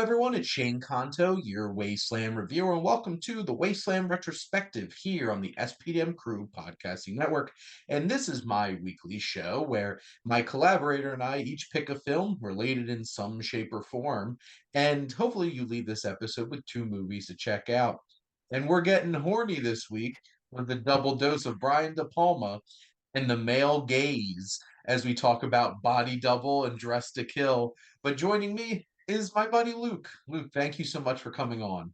everyone, it's Shane Kanto, your Wasteland Reviewer, and welcome to the Wasteland Retrospective here on the SPDM Crew Podcasting Network. And this is my weekly show where my collaborator and I each pick a film related in some shape or form, and hopefully you leave this episode with two movies to check out. And we're getting horny this week with a double dose of Brian de Palma and the male gaze as we talk about Body Double and Dress to Kill. But joining me is my buddy Luke. Luke, thank you so much for coming on.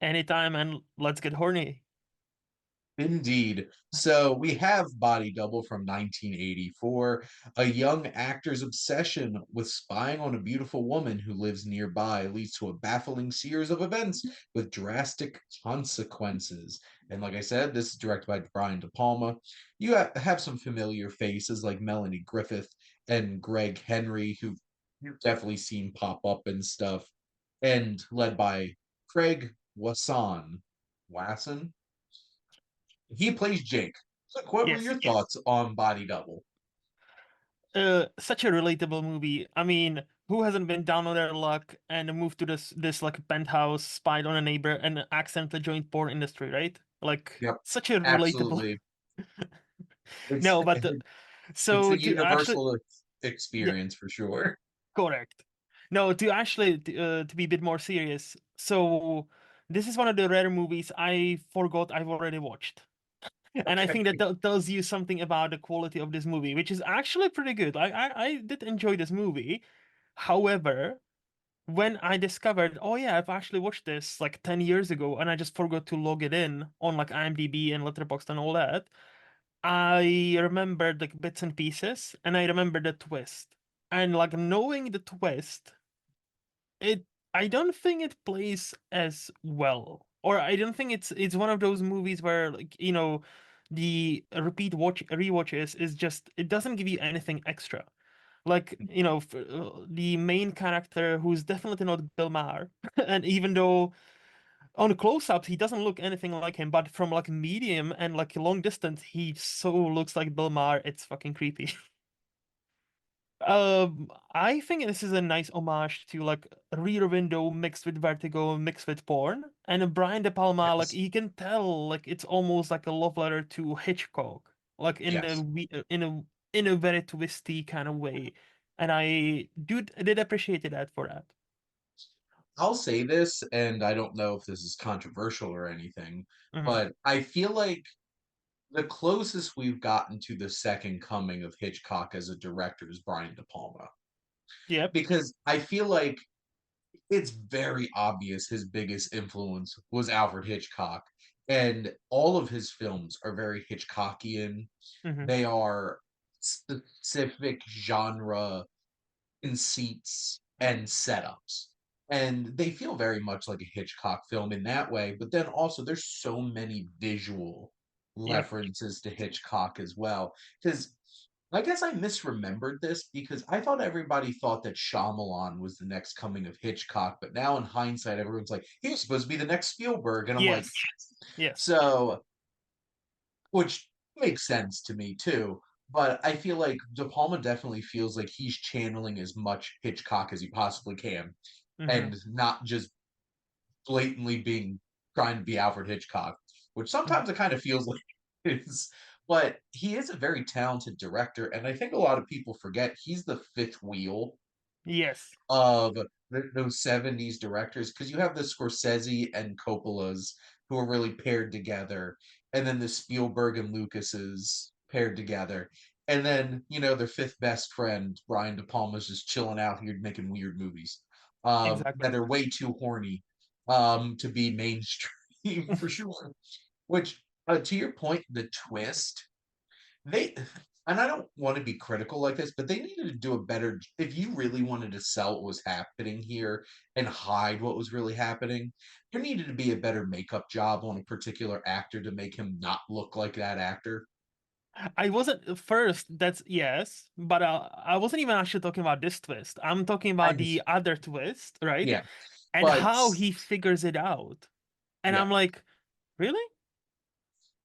Anytime, and let's get horny. Indeed. So we have Body Double from 1984, a young actor's obsession with spying on a beautiful woman who lives nearby leads to a baffling series of events with drastic consequences. And like I said, this is directed by Brian De Palma. You have some familiar faces like Melanie Griffith and Greg Henry, who you've definitely seen pop up and stuff, and led by Craig Wasson. He plays Jake. Look, what were Yes. your thoughts on Body Double? Such a relatable movie. I mean, who hasn't been down on their luck and moved to this like penthouse, spied on a neighbor, and accidentally joined porn industry, right? Like Yep, such a relatable. absolutely. It's No, but it's so a to actually, universal yeah, experience for sure. correct. No, to actually to be a bit more serious. So this is one of the rare movies I forgot I've already watched. And I Okay. think that tells you something about the quality of this movie, which is actually pretty good. I did enjoy this movie. However, when I discovered, oh yeah, I've actually watched this like 10 years ago and I just forgot to log it in on like IMDb and Letterboxd and all that, I remembered like bits and pieces and I remember the twist. And like knowing the twist, it I don't think it plays as well. Or I don't think it's one of those movies where like, the repeat watch rewatches is just it doesn't give you anything extra. Like, the main character who's definitely not Bill Maher, and even though on close-ups he doesn't look anything like him, but from like medium and like long distance he so looks like Bill Maher, it's fucking creepy. I think this is a nice homage to like Rear Window mixed with Vertigo mixed with porn. And Brian De Palma, like Yes. you can tell, like it's almost like a love letter to Hitchcock, like Yes. in a very twisty kind of way. And I did appreciate that for that. I'll say this, and I don't know if this is controversial or anything, Hmm. but I feel like the closest we've gotten to the second coming of Hitchcock as a director is Brian De Palma. Yep. Because I feel like it's very obvious his biggest influence was Alfred Hitchcock. And all of his films are very Hitchcockian. Hmm. They are specific genre conceits and setups. And they feel very much like a Hitchcock film in that way. But then also, there's so many visual Yep. references to Hitchcock as well. Because I guess I misremembered this because I thought everybody thought that Shyamalan was the next coming of Hitchcock, but now in hindsight, everyone's like, he was supposed to be the next Spielberg. And I'm like, Yes. Yes. so, which makes sense to me too. But I feel like De Palma definitely feels like he's channeling as much Hitchcock as he possibly can Hmm. and not just blatantly being trying to be Alfred Hitchcock, which sometimes it kind of feels like it is. But he is a very talented director, and I think a lot of people forget he's the fifth wheel Yes. of those 70s directors because you have the Scorsese and Coppola's who are really paired together, and then the Spielberg and Lucas's paired together. And then, their fifth best friend, Brian De Palma's just chilling out here making weird movies Exactly. that are way too horny to be mainstream for sure. Which, to your point, the twist, they and I don't want to be critical like this, but they needed to do a better if you really wanted to sell what was happening here and hide what was really happening, there needed to be a better makeup job on a particular actor to make him not look like that actor. I wasn't first, that's yes, but I wasn't even actually talking about this twist. I'm talking I about the just other twist, right? yeah. And But how he figures it out. And yeah. I'm like, really?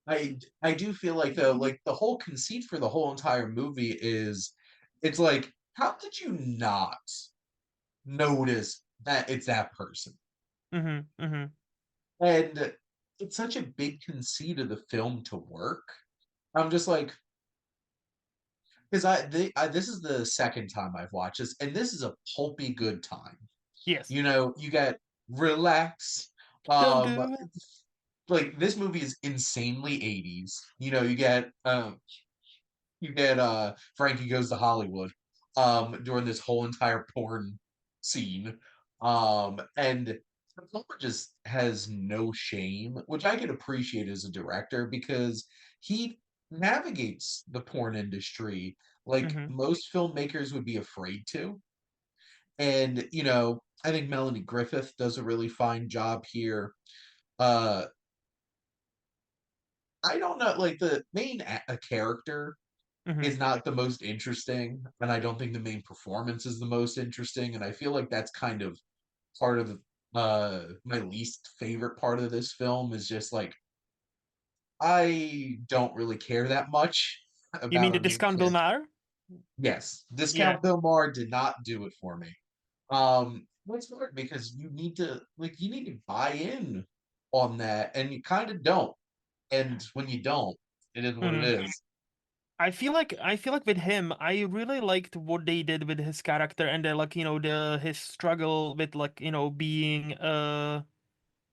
I do feel like though, like the whole conceit for the whole entire movie is it's like, how did you not notice that it's that person. Mm-hmm. Mm-hmm. And it's such a big conceit of the film to work. I'm just like, because this is the second time I've watched this, and this is a pulpy good time. Yes. You get relax. Don't Um, do it. like this movie is insanely 80s. You get Frankie Goes to Hollywood during this whole entire porn scene. And Palmer just has no shame, which I can appreciate as a director because he navigates the porn industry like Mm-hmm. most filmmakers would be afraid to. And I think Melanie Griffith does a really fine job here. Uh I don't know, like the main character Mm-hmm. is not the most interesting, and I don't think the main performance is the most interesting, and I feel like that's kind of part of my least favorite part of this film is just like I don't really care that much You mean about the our main discount Bill character. Maher? Yes, Yeah. Discount Bill Maher did not do it for me. It's hard because you need to buy in on that, and you kind of don't. And when you don't, it is what it Mm-hmm. is. I feel like with him, I really liked what they did with his character and like the his struggle with like being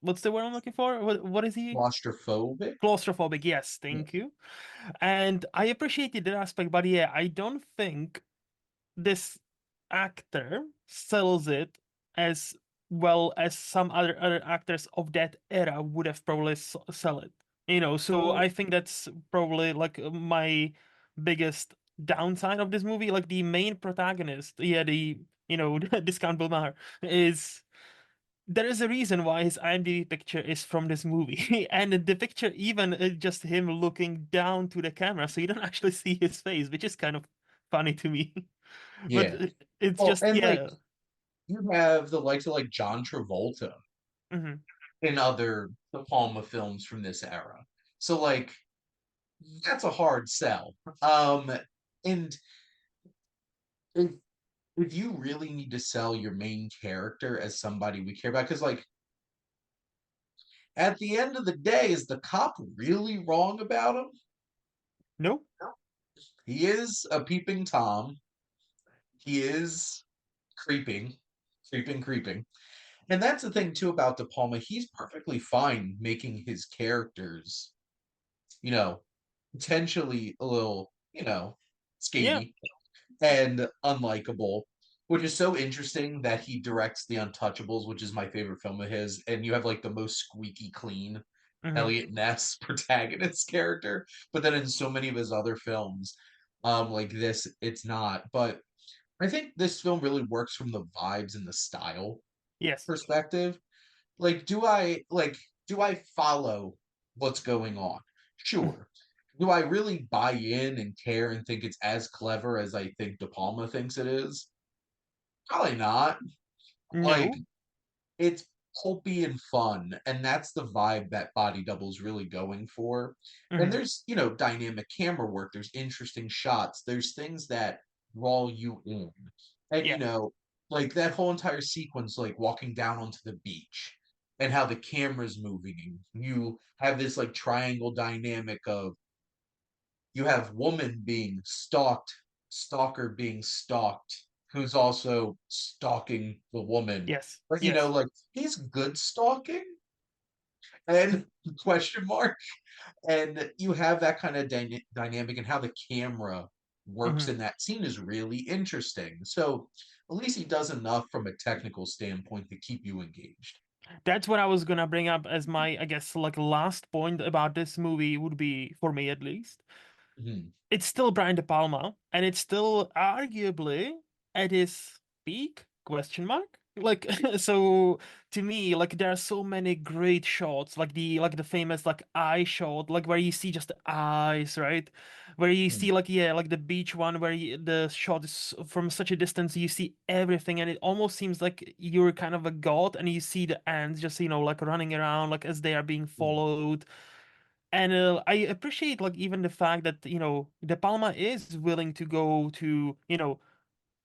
what's the word I'm looking for? What is he? Claustrophobic. Claustrophobic. Yes, Yeah. thank you. And I appreciated that aspect, but yeah, I don't think this actor sells it as well as some other actors of that era would have probably sell it. So Well, I think that's probably like my biggest downside of this movie. Like the main protagonist, yeah, the discount Bill Maher is there is a reason why his IMDb picture is from this movie, and the picture even is just him looking down to the camera, so you don't actually see his face, which is kind of funny to me. But yeah. it's Well, just and like yeah. you have the likes of like John Travolta Hmm. in other De Palma films from this era. So like that's a hard sell. And if if you really need to sell your main character as somebody we care about, because like at the end of the day, is the cop really wrong about him? No. He is a peeping Tom. He is creeping, creeping. And that's the thing too about De Palma. He's perfectly fine making his characters, you know, potentially a little, Yeah. scaby and unlikable, which is so interesting that he directs The Untouchables, which is my favorite film of his, and you have like the most squeaky clean Hmm. Elliot Ness protagonist character, but then in so many of his other films, like this, it's not. But I think this film really works from the vibes and the style Yes. perspective. Like do I follow what's going on? Sure. Do I really buy in and care and think it's as clever as I think De Palma thinks it is? Probably not. Like No. it's pulpy and fun, and that's the vibe that Body Double's really going for. And Hmm. there's dynamic camera work, there's interesting shots, there's things that draw you in. And Yeah. like that whole entire sequence, like walking down onto the beach and how the camera's moving. You have this like triangle dynamic of you have woman being stalked, stalker being stalked, who's also stalking the woman. Yes. But Yes. like he's good stalking and question mark. And you have that kind of dynamic and how the camera works Hmm. in that scene is really interesting. So at least he does enough from a technical standpoint to keep you engaged. That's what I was gonna bring up as my, I guess, like last point about this movie would be, for me at least, Mhm. it's still Brian De Palma, and it's still arguably at his peak? Question mark. Like so, to me, like there are so many great shots, like the famous like eye shot, like where you see just the eyes, right? Where you Mhm. see like yeah, like the beach one where the shot is from such a distance, you see everything, and it almost seems like you're kind of a god, and you see the ants just like running around, like as they are being Mhm. followed. And I appreciate like even the fact that De Palma is willing to go to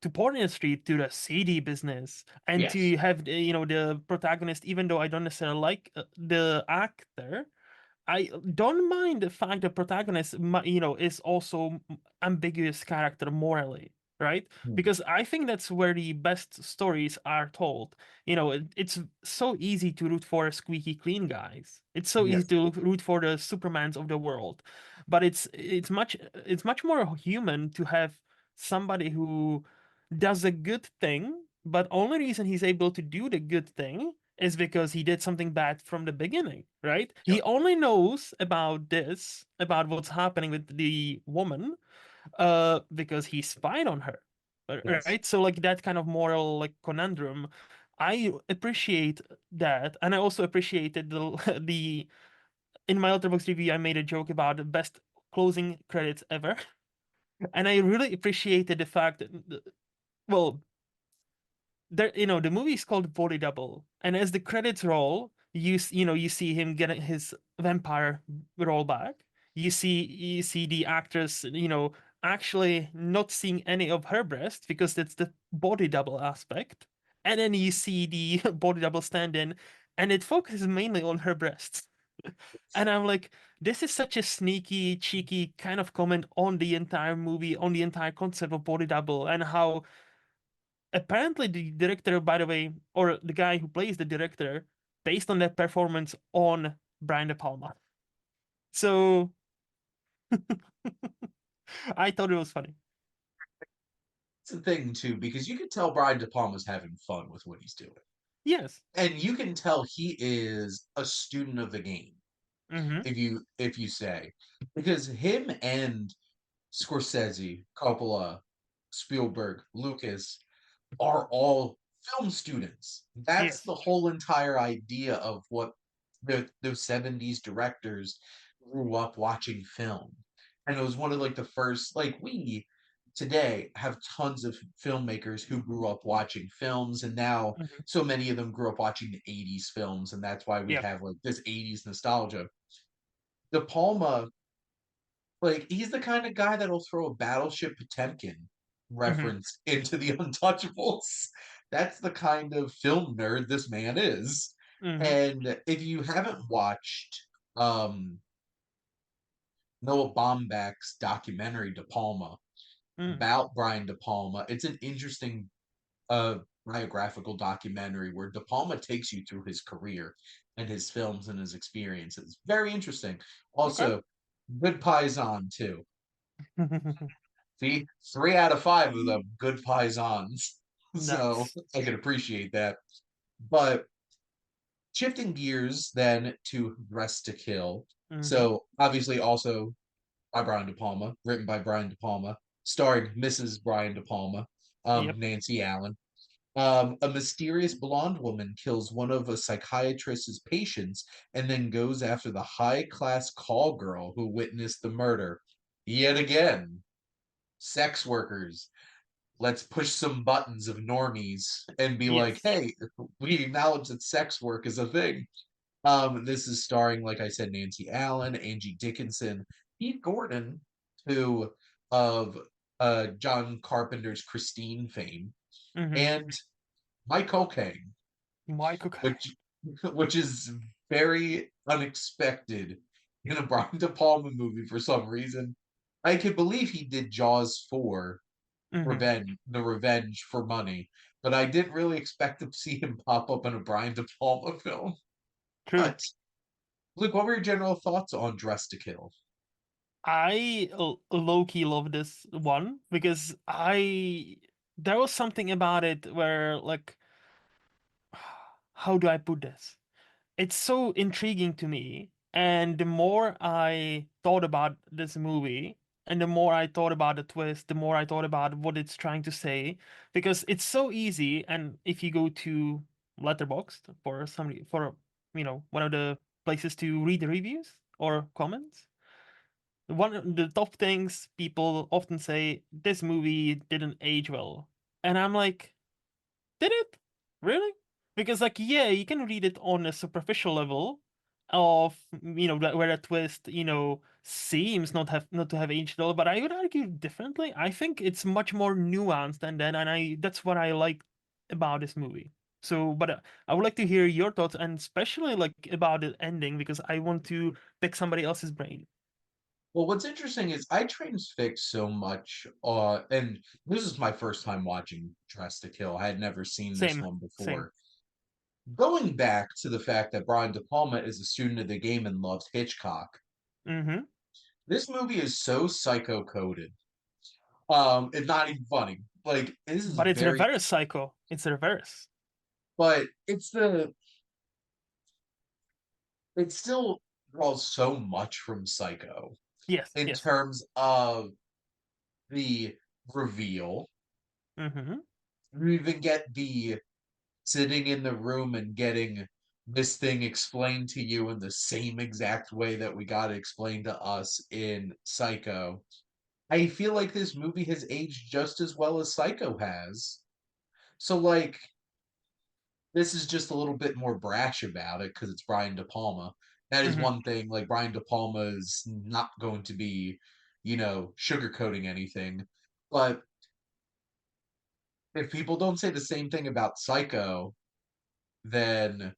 to porn industry, to the CD business, and Yes. to have the protagonist, even though I don't necessarily like the actor, I don't mind the fact the protagonist, is also ambiguous character morally, right? Hmm. Because I think that's where the best stories are told. It's so easy to root for squeaky clean guys. It's so easy Yes. to root for the Supermans of the world, but it's much more human to have somebody who does a good thing, but only reason he's able to do the good thing is because he did something bad from the beginning, right? Yep. He only knows about this, about what's happening with the woman, because he spied on her, Yes. right? So like that kind of moral like conundrum, I appreciate that, and I also appreciated the the in my Letterboxd review I made a joke about the best closing credits ever, and I really appreciated the fact that well there the movie is called Body Double, and as the credits roll, you see him getting his vampire roll back. You see the actress actually not seeing any of her breasts because that's the body double aspect, and then you see the body double stand in, and it focuses mainly on her breasts. And I'm like, this is such a sneaky, cheeky kind of comment on the entire movie, on the entire concept of body double, and how apparently the director, by the way, or the guy who plays the director, based on that performance on Brian de Palma. So I thought it was funny. It's the thing too, because you can tell Brian De Palma's having fun with what he's doing. Yes. And you can tell he is a student of the game, Mm-hmm. if you say. Because him and Scorsese, Coppola, Spielberg, Lucas are all film students. That's Yes. the whole entire idea of what those 70s directors grew up watching film. And it was one of like the first, like we today have tons of filmmakers who grew up watching films, and now Mm-hmm. so many of them grew up watching the 80s films, and that's why we Yeah. have like this 80s nostalgia. De Palma, like he's the kind of guy that'll throw a Battleship Potemkin Mm-hmm. reference into the Untouchables. That's the kind of film nerd this man is. Mm-hmm. And if you haven't watched um, Noah Baumbach's documentary De Palma Mm. about Brian De Palma, it's an interesting biographical documentary where De Palma takes you through his career and his films and his experiences. Very interesting. Okay. Also, good Paisan too. See, 3 out of 5 of them good Paisans. So Nice. I can appreciate that. But shifting gears then to Dress to Kill. Mm-hmm. So obviously also by Brian De Palma, written by Brian De Palma, starring Mrs. Brian De Palma, Yep. Nancy Allen. A mysterious blonde woman kills one of a psychiatrist's patients and then goes after the high class call girl who witnessed the murder. Yet again, sex workers. Let's push some buttons of normies and be like, Yes. hey, we acknowledge that sex work is a thing. This is starring, like I said, Nancy Allen, Angie Dickinson, Pete Gordon, who of John Carpenter's Christine fame, Mm-hmm. and Mike O'Kane, Michael Caine. which which is very unexpected in a Brian De Palma movie for some reason. I can believe he did Jaws 4 Mm-hmm. Revenge for Money, but I didn't really expect to see him pop up in a Brian De Palma film. True. But Luke, what were your general thoughts on Dress to Kill? I low key love this one because I there was something about it where like how do I put this? It's so intriguing to me. And the more I thought about this movie, and the more I thought about the twist, the more I thought about what it's trying to say, because it's so easy. And if you go to Letterboxd for somebody for one of the places to read the reviews or comments, one of the top things people often say this movie didn't age well, and I'm like, did it? Really? Because like yeah, you can read it on a superficial level, of where a twist seems not to have aged at all, but I would argue differently. I think it's much more nuanced than that, and I that's what I like about this movie. So, but I would like to hear your thoughts, and especially like about the ending, because I want to pick somebody else's brain. Well, what's interesting is I transfix so much, and this is my first time watching Dress to Kill. I had never seen this Same, one same. before. Going back to the fact that Brian De Palma is a student of the game and loves Hitchcock, Mm-hmm. this movie is so psycho coded. It's not even funny. Like this is But it's very, reverse psycho. It's reverse. but it still draws so much from Psycho Yes, in yes. terms of the reveal. Mm-hmm. You even get the sitting in the room and getting this thing explained to you in the same exact way that we got it explained to us in Psycho. I feel like this movie has aged just as well as Psycho has. So, like, this is just a little bit more brash about it because it's Brian De Palma. That is Mm-hmm. one thing. Like, Brian De Palma is not going to be, sugarcoating anything. But if people don't say the same thing about Psycho, then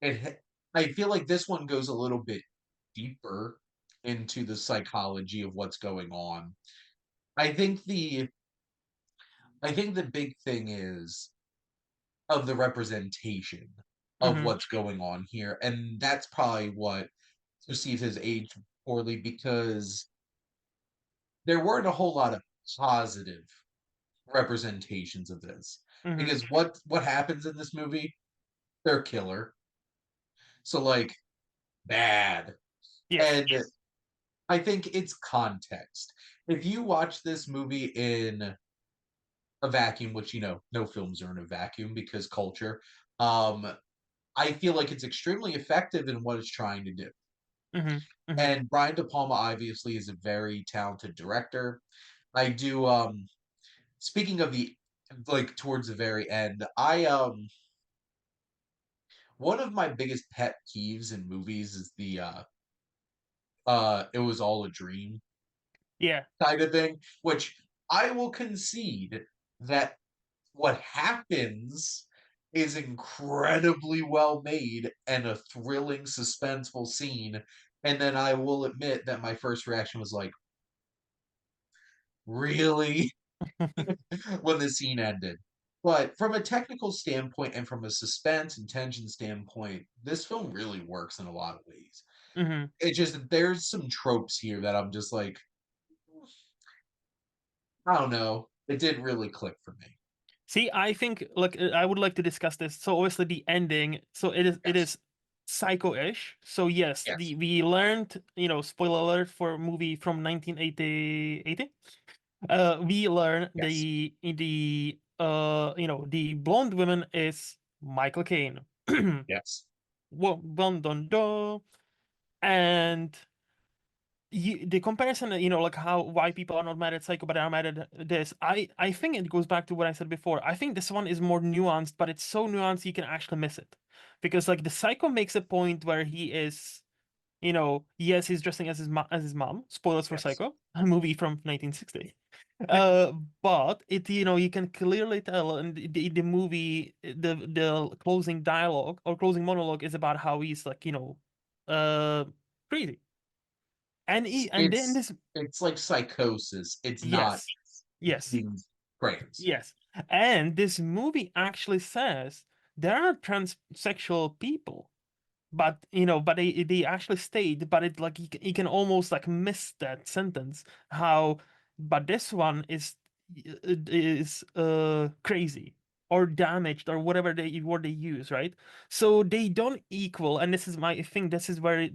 it I feel like this one goes a little bit deeper into the psychology of what's going on. I think the I think the big thing is of the representation of Mm-hmm. what's going on here, and that's probably what perceives his age poorly because there weren't a whole lot of positive representations of this. Mm-hmm. Because what happens in this movie? They're killer. So like bad. Yes. And I think it's context. If you watch this movie in a vacuum, which no films are in a vacuum because culture, um, I feel like it's extremely effective in what it's trying to do. Mm-hmm. Mm-hmm. And Brian De Palma obviously is a very talented director. I do speaking of the like towards the very end, I one of my biggest pet peeves in movies is the it was all a dream Yeah. kind of thing, which I will concede that what happens is incredibly well made and a thrilling, suspenseful scene. And then I will admit that my first reaction was like, really? when the scene ended. But from a technical standpoint and from a suspense and tension standpoint, this film really works in a lot of ways. Mm-hmm. It just there's some tropes here that I'm just like, I don't know. It didn't really click for me. See, I think like I would like to discuss this. So obviously the ending, so it Yes. is psycho-ish. So yes, Yes. the we learned, spoiler alert for a movie from 1980. We learn Yes. the blonde woman is Michael Caine. Yes. Well, dun dun dun. And the comparison, like how why people are not mad at Psycho but are mad at this. I think it goes back to what I said before. I think this one is more nuanced, but it's so nuanced you can actually miss it, because like the Psycho makes a point where he is, yes, he's dressing as his mom. Spoilers for Yes. Psycho, a movie from 1960. But you can clearly tell in the movie, the closing dialogue or closing monologue is about how he's like, uh, crazy. And then It's this, it's like psychosis. It's not yes, yes, being trans. yes. And this movie actually says there are transsexual people, but but they actually stayed, but it like you can almost like miss that sentence. How, but this one is crazy or damaged or whatever word they use, right? So they don't equal, and this is my thing. This is where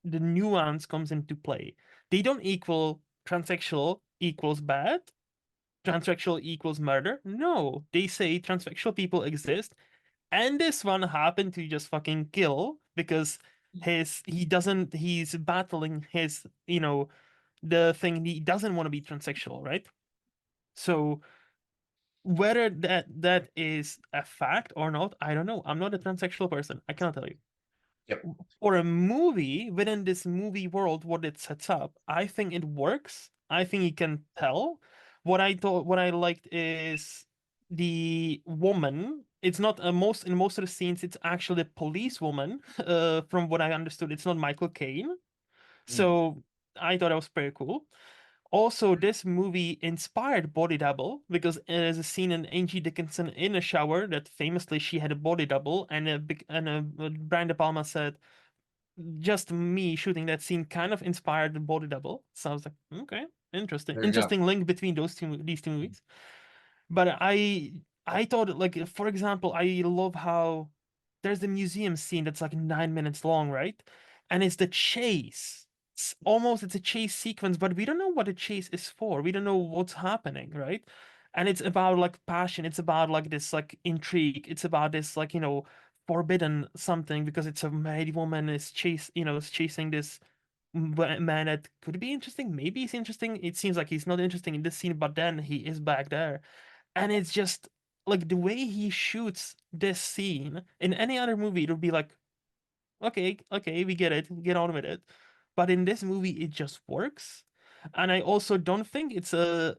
the nuance comes into play. They don't equal transsexual equals bad, transsexual equals murder. No, they say transsexual people exist, and this one happened to just fucking kill because he's battling his, the thing, he doesn't want to be transsexual, right? So whether that is a fact or not, I don't know. I'm not a transsexual person. I cannot tell you. Yep. For a movie, within this movie world, what it sets up, I think it works. I think you can tell. What I liked is the woman. It's not a most in most of the scenes. It's actually a policewoman. From what I understood, it's not Michael Caine. Mm. So I thought that was pretty cool. Also, this movie inspired Body Double because there's a scene in Angie Dickinson in a shower that famously she had a body double, and Brian de Palma said just me shooting that scene kind of inspired the body double. So I was like, okay, interesting, There you go. interesting link between these two movies. But I thought like for example, I love how there's the museum scene that's like 9 minutes long, right? And it's the chase. It's a chase sequence, but we don't know what the chase is for. We don't know what's happening, right? And it's about like passion. It's about like this like intrigue. It's about this like forbidden something because it's a married woman is chasing this man that could be interesting. Maybe he's interesting. It seems like he's not interesting in this scene, but then he is back there. And it's just like the way he shoots this scene in any other movie, it would be like, okay, okay, we get it, get on with it. But in this movie, it just works. And I also don't think it's a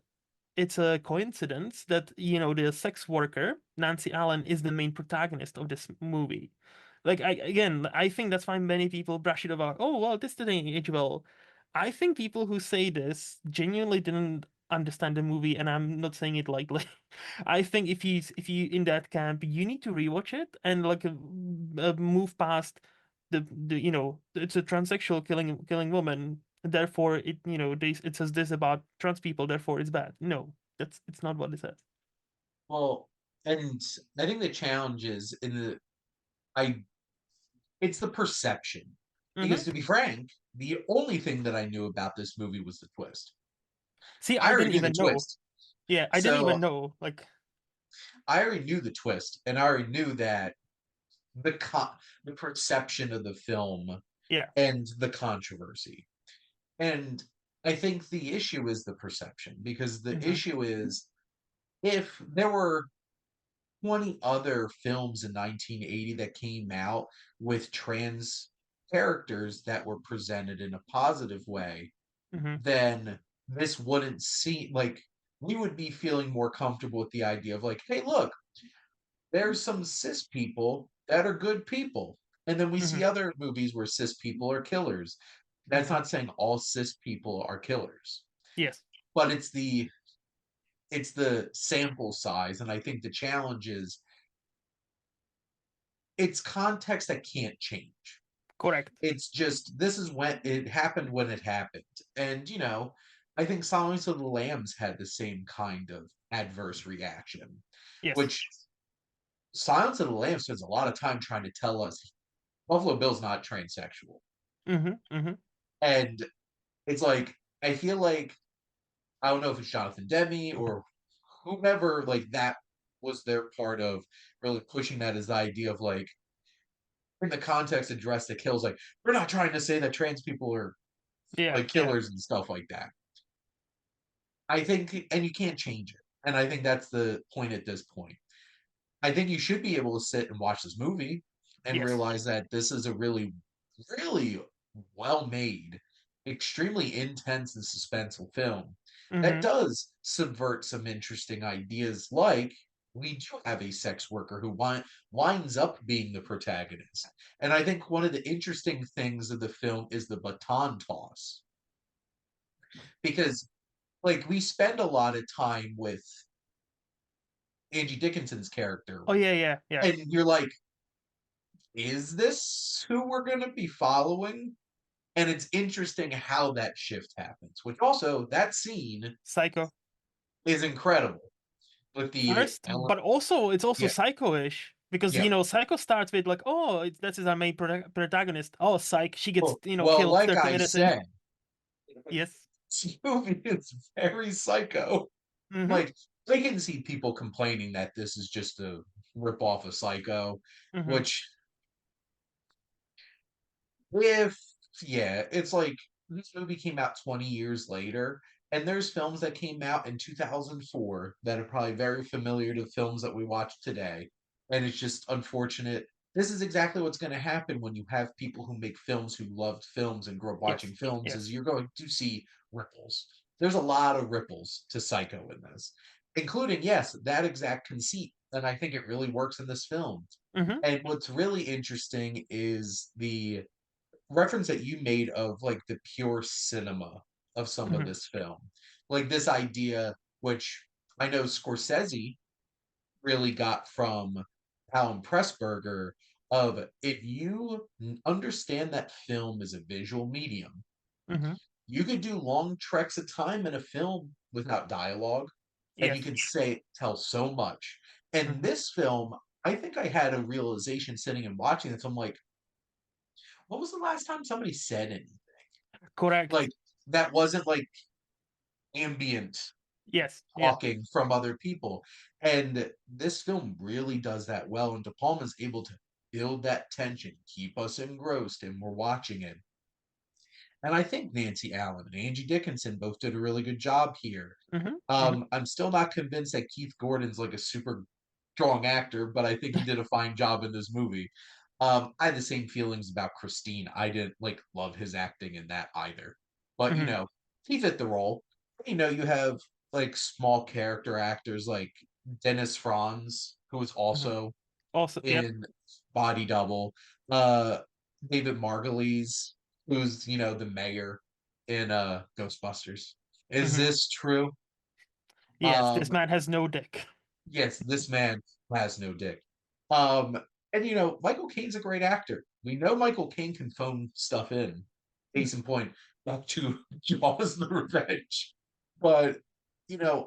coincidence that the sex worker Nancy Allen is the main protagonist of this movie. Like I think that's why many people brush it about. Oh well, this didn't age well. I think people who say this genuinely didn't understand the movie, and I'm not saying it lightly. I think if you in that camp, you need to rewatch it and like move past the it's a transsexual killing woman. Therefore, it says this about trans people. Therefore, it's bad. No, it's not what it says. Well, and I think the challenge is I it's the perception. Hmm. Because to be frank, the only thing that I knew about this movie was the twist. See, I I already didn't knew the even know. twist. Yeah, I didn't So even know. Like, I already knew the twist, and I already knew that the perception of the film yeah. and the controversy. And I think the issue is the perception, because the Hmm. issue is if there were 20 other films in 1980 that came out with trans characters that were presented in a positive way, Hmm. then this wouldn't seem like we would be feeling more comfortable with the idea of like, hey, look, there's some cis people that are good people. And then we see Hmm. other movies where cis people are killers. That's Hmm. not saying all cis people are killers, Yes. but it's the sample size. And I think the challenge is it's context that can't change. Correct. It's just this is when it happened when it happened. And I think Silence of the Lambs had the same kind of adverse reaction, Yes. which Silence of the Lambs spends a lot of time trying to tell us Buffalo Bill's not transsexual. Hmm. Hmm. And it's like I feel like I don't know if it's Jonathan Demme or whomever like that was their part of really pushing that as the idea of like in the context address the kills like we're not trying to say that trans people are Yeah. like Yeah. killers and stuff like that. I think and you can't change it. And I think that's the point at this point. I think you should be able to sit and watch this movie and Yes. realize that this is a really, really well made, extremely intense and suspenseful film that Hmm. does subvert some interesting ideas. Like, we do have a sex worker who winds up being the protagonist. And I think one of the interesting things of the film is the baton toss. Because, like, we spend a lot of time with Angie Dickinson's character, Oh yeah. Yeah. Yeah. and you're like, is this who we're going to be following? And it's interesting how that shift happens, which also that scene Psycho is incredible with the first, but also it's also yeah, psycho-ish because yeah. Psycho starts with like, oh, this is our main protagonist. Oh, psych, she gets Well, killed like 30 I minutes in. said, Yes. this movie is very psycho. Hmm. Like I can see people complaining that this is just a rip off of Psycho, Hmm. which if yeah, it's like this movie came out 20 years later, and there's films that came out in 2004 that are probably very familiar to films that we watch today. And it's just unfortunate this is exactly what's going to happen when you have people who make films who loved films and grew up Yes, watching films is yes. you're going to see ripples. There's a lot of ripples to Psycho in this, including, yes, that exact conceit. And I think it really works in this film. Mm-hmm. And what's really interesting is the reference that you made of like the pure cinema of some of Mm-hmm. this film. Like this idea, which I know Scorsese really got from Alan Pressburger, of if you understand that film is a visual medium, Mm-hmm. you could do long treks of time in a film without dialogue, and you Yes. can say tell so much. And Mm-hmm. this film, I think I had a realization sitting and watching this. I'm like, what was the last time somebody said anything? Like Correct. that wasn't like ambient Yes. Yeah. talking from other people. And this film really does that well. And De Palma's able to build that tension, keep us engrossed, and we're watching it. And I think Nancy Allen and Angie Dickinson both did a really good job here. Mm-hmm. Mm-hmm. I'm still not convinced that Keith Gordon's like a super strong actor, but I think he did a fine job in this movie. I had the same feelings about Christine. I didn't like love his acting in that either. But Mm-hmm. he fit the role. You have like small character actors like Dennis Franz, who was Mm-hmm. also Also, yep. in Body Double. Uh David Margulies, who's the mayor in Ghostbusters. Is Mm-hmm. this true? Yes, this Um man has no dick. yes, this man has no dick. Um, and Michael Caine's a great actor. We know Michael Caine can phone stuff in. Case in point, back to Jaws the Revenge. But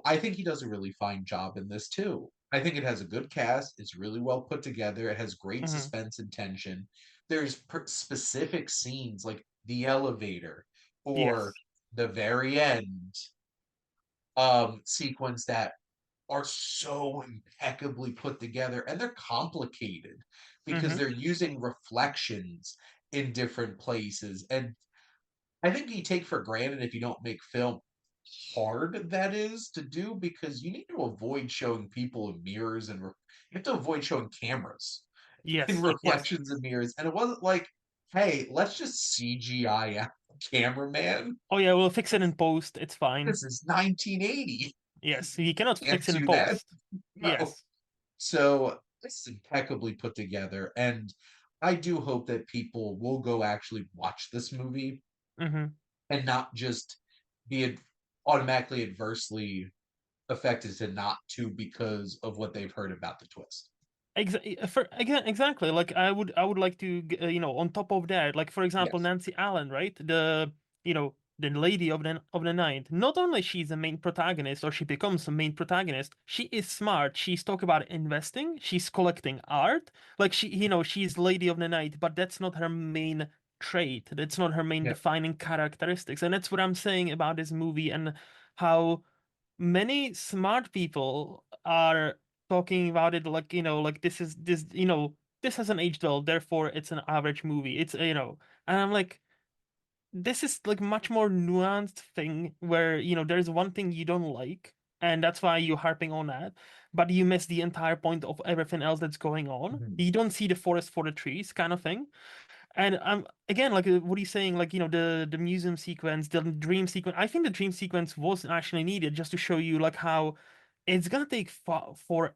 I think he does a really fine job in this too. I think it has a good cast. It's really well put together. It has great Mm-hmm. suspense and tension. There's specific scenes like the elevator or Yes. the very end sequence that are so impeccably put together, and they're complicated because Mm-hmm. they're using reflections in different places. And I think you take for granted if you don't make film hard that is to do, because you need to avoid showing people in mirrors, and you have to avoid showing cameras in Yes. Yes. reflections in mirrors. And it wasn't like, hey, let's just CGI out the cameraman. Oh yeah, we'll fix it in post. It's fine. This is 1980. Yes, you cannot Can't fix it in do that. post. No. Yes. So it's impeccably put together, and I do hope that people will go actually watch this movie Mm-hmm. and not just be automatically adversely affected to not to because of what they've heard about the twist. Again, exactly. Like I would like to, on top of that, like for example, Yes. Nancy Allen, right? The lady of the night. Not only she's a main protagonist, or she becomes a main protagonist, she is smart. She's talk about investing. She's collecting art. Like she's lady of the night, but that's not her main trait. That's not her main Yeah. defining characteristics. And that's what I'm saying about this movie and how many smart people are talking about it like like this hasn't aged well, therefore it's an average movie. And I'm like, this is like much more nuanced thing where there's one thing you don't like, and that's why you're harping on that, but you miss the entire point of everything else that's going on. Mhm. You don't see the forest for the trees kind of thing. And I'm again like what he's saying, like the museum sequence, the dream sequence. I think the dream sequence was actually needed just to show you like how it's gonna take for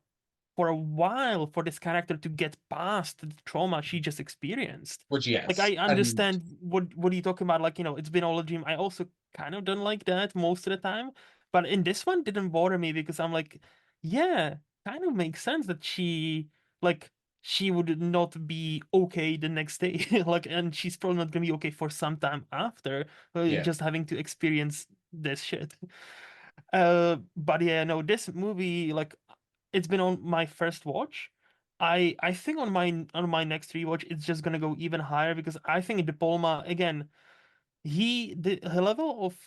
a while for this character to get past the trauma she just experienced. Which, Like yes, I and understand what are you talking about? Like it's been all a dream. I also kind of don't like that most of the time, but in this one didn't bother me because I'm like, yeah, kind of makes sense that like she would not be okay the next day. Like, and she's probably not gonna be okay for some time after, yeah, just having to experience this shit. But yeah, no, this movie, like, it's been on my first watch. I think on my next rewatch, it's just gonna go even higher because I think De Palma again, the level of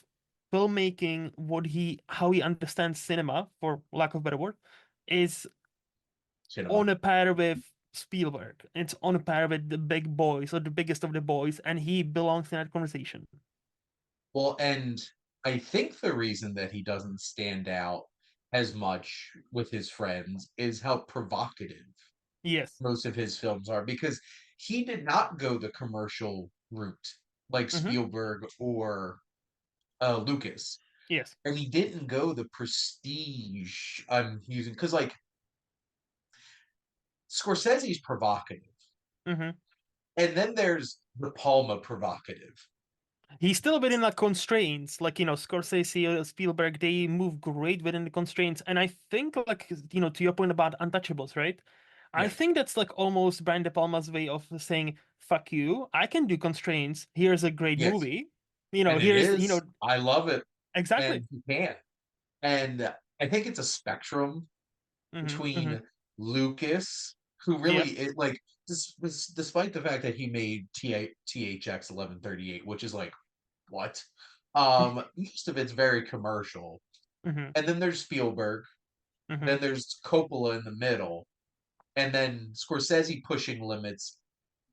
filmmaking, how he understands cinema, for lack of a better word, is cinema. on a par with Spielberg. It's on a par with the big boys or the biggest of the boys, and he belongs in that conversation. Well, and I think the reason that he doesn't stand out as much with his friends is how provocative. Yes. most of his films are, because he did not go the commercial route like Mm-hmm. Spielberg or Lucas. Yes. And he didn't go the prestige I'm using, because like Scorsese's provocative, Mm-hmm. and then there's De Palma provocative. He's still within like constraints, like Scorsese, Spielberg. They move great within the constraints, and I think like to your point about Untouchables, right? I Yeah. think that's like almost Brian De Palma's way of saying, "Fuck you, I can do constraints. Here's a great Yes. movie. And it Here's is. I love it. exactly." And he can. And I think it's a spectrum Mm-hmm. Mm-hmm. between Lucas, who Yeah. really like despite the fact that he made THX 1138, which is like what? Most of it's very commercial. Mm-hmm. And then there's Spielberg, Mm-hmm. then there's Coppola in the middle, and then Scorsese pushing limits,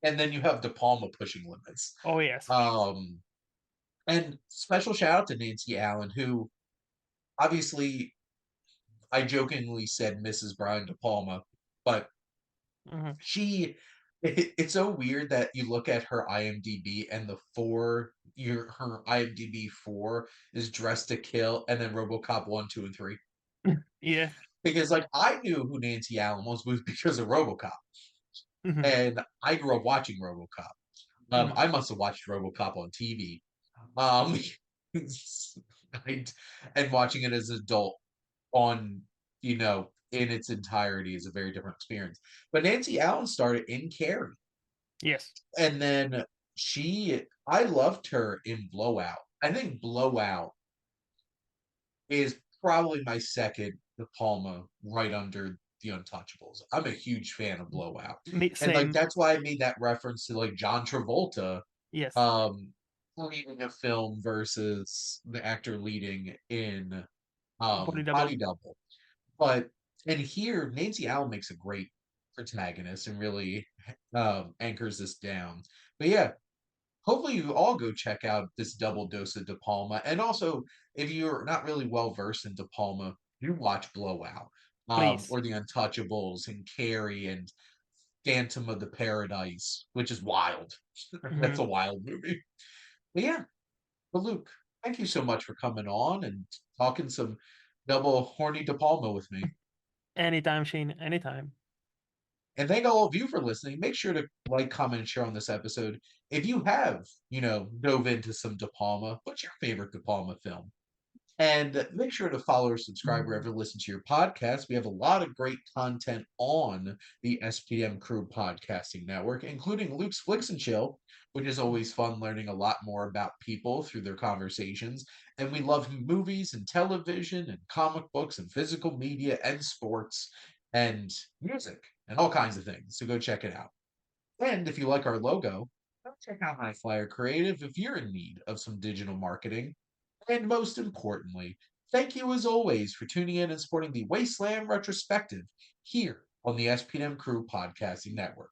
and then you have De Palma pushing limits. Oh yes. Um, and special shout out to Nancy Allen, who obviously I jokingly said Mrs. Brian De Palma, but Mm-hmm. she it's so weird that you look at her IMDb and her IMDb 4 is Dressed to Kill and then RoboCop 1, 2, and 3. Yeah. Because like I knew who Nancy Allen was because of RoboCop. Mm-hmm. And I grew up watching RoboCop. Mm-hmm. I must have watched RoboCop on TV. Um I, and watching it as an adult on, in its entirety is a very different experience. But Nancy Allen started in Carrie. Yes. And then I loved her in Blowout. I think Blowout is probably my second De Palma, right under The Untouchables. I'm a huge fan of Blowout. And like Same. that's why I made that reference to like John Travolta Yes. um leading a film versus the actor leading in Body double. Body Double. But and here Nancy Allen makes a great protagonist and really anchors this down. But yeah, hopefully you all go check out this double dose of De Palma. And also, if you're not really well versed in De Palma, you watch Blowout, Please. or The Untouchables and Carrie and Phantom of the Paradise, which is wild. That's Mm-hmm. a wild movie. But yeah, but Luke, thank you so much for coming on and talking some double horny De Palma with me. Anytime, Shane. Anytime. And thank all of you for listening. Make sure to like, comment, and share on this episode. If you have, dove into some De Palma, what's your favorite De Palma film? And make sure to follow or subscribe wherever you listen to your podcast. We have a lot of great content on the SPDM Crew podcasting network, including Luke's Flicks and Chill, which is always fun learning a lot more about people through their conversations. And we love movies and television and comic books and physical media and sports and music and all kinds of things. So go check it out. And if you like our logo, go check out HiFlyer Creative if you're in need of some digital marketing. And most importantly, thank you as always for tuning in and supporting the Wasteland Retrospective here on the SPDM Crew Podcasting Network.